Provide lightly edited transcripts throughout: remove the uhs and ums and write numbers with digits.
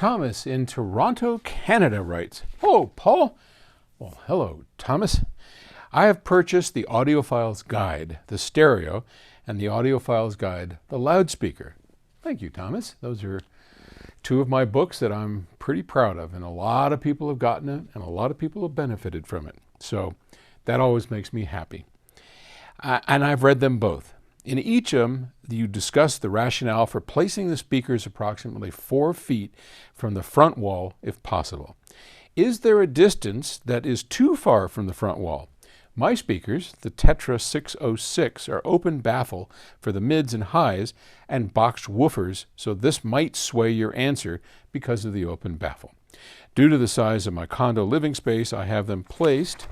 Thomas in Toronto, Canada writes, "Oh, Paul." Well, hello, Thomas. "I have purchased the Audiophile's Guide, the stereo, and the Audiophile's Guide, the loudspeaker." Thank you, Thomas. Those are two of my books that I'm pretty proud of, and a lot of people have gotten it, and a lot of people have benefited from it. So that always makes me happy. And I've read them both. In each of them, you discuss the rationale for placing the speakers approximately 4 feet from the front wall, if possible. Is there a distance that is too far from the front wall? My speakers, the Tetra 606, are open baffle for the mids and highs and boxed woofers, so this might sway your answer because of the open baffle. Due to the size of my condo living space, I have them placed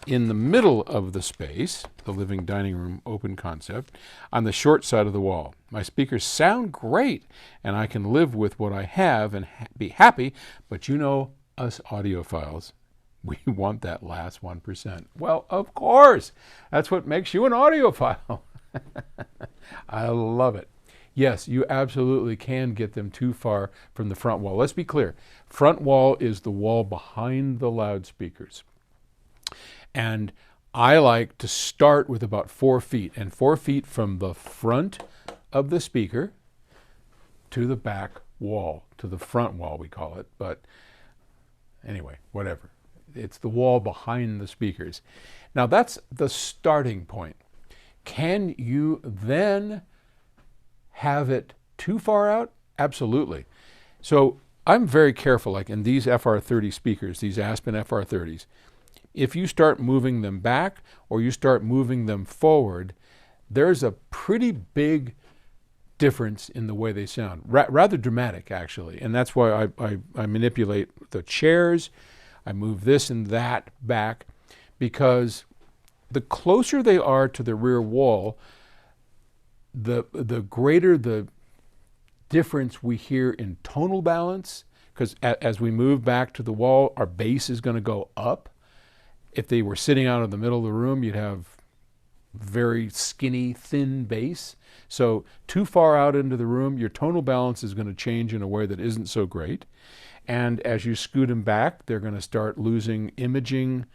in the middle of the space, the living dining room open concept, on the short side of the wall. My speakers sound great, and I can live with what I have and be happy, but you know us audiophiles, we want that last 1%. Well, of course, that's what makes you an audiophile. I love it. Yes, you absolutely can get them too far from the front wall. Let's be clear. Front wall is the wall behind the loudspeakers. And I like to start with about 4 feet, and 4 feet from the front of the speaker to the back wall, to the front wall we call it, but anyway, whatever. It's the wall behind the speakers. Now that's the starting point. Can you then have it too far out? Absolutely. So I'm very careful, like in these FR30 speakers, these Aspen FR30s, if you start moving them back or you start moving them forward, there's a pretty big difference in the way they sound. Rather dramatic, actually. And that's why I manipulate the chairs. I move this and that back, because the closer they are to the rear wall, the greater the difference we hear in tonal balance, because as we move back to the wall, our bass is going to go up. If they were sitting out in the middle of the room, you'd have very skinny, thin bass. So too far out into the room, your tonal balance is going to change in a way that isn't so great. And as you scoot them back, they're going to start losing imaging.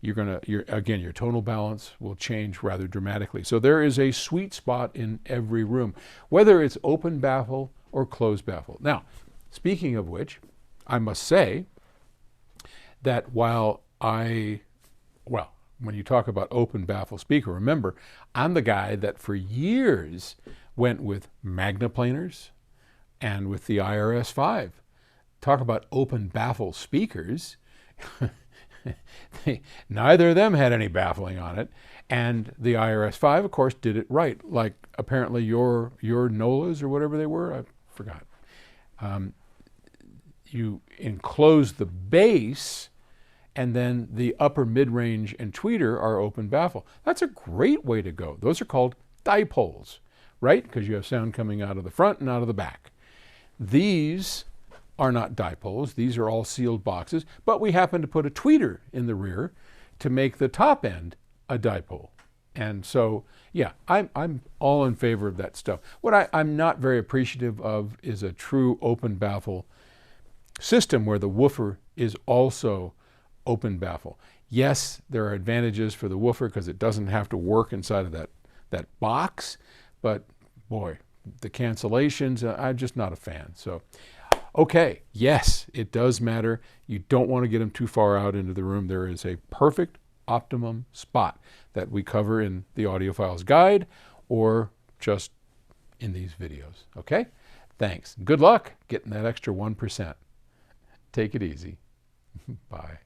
Again, your tonal balance will change rather dramatically. So there is a sweet spot in every room, whether it's open baffle or closed baffle. Now, speaking of which, I must say that when you talk about open baffle speaker, remember, I'm the guy that for years went with magnaplaners and with the IRS-5. Talk about open baffle speakers. Neither of them had any baffling on it. And the IRS-5, of course, did it right. Like apparently your NOLAs or whatever they were, I forgot. You enclose the bass, and then the upper mid-range and tweeter are open baffle. That's a great way to go. Those are called dipoles, right? Because you have sound coming out of the front and out of the back. These are not dipoles. These are all sealed boxes, but we happen to put a tweeter in the rear to make the top end a dipole. And so, yeah, I'm all in favor of that stuff. What I'm not very appreciative of is a true open baffle system where the woofer is also open baffle. Yes, there are advantages for the woofer because it doesn't have to work inside of that box, but boy, the cancellations, I'm just not a fan. So, okay, yes, it does matter. You don't want to get them too far out into the room. There is a perfect optimum spot that we cover in the Audiophile's Guide or just in these videos. Okay? Thanks. Good luck getting that extra 1%. Take it easy. Bye.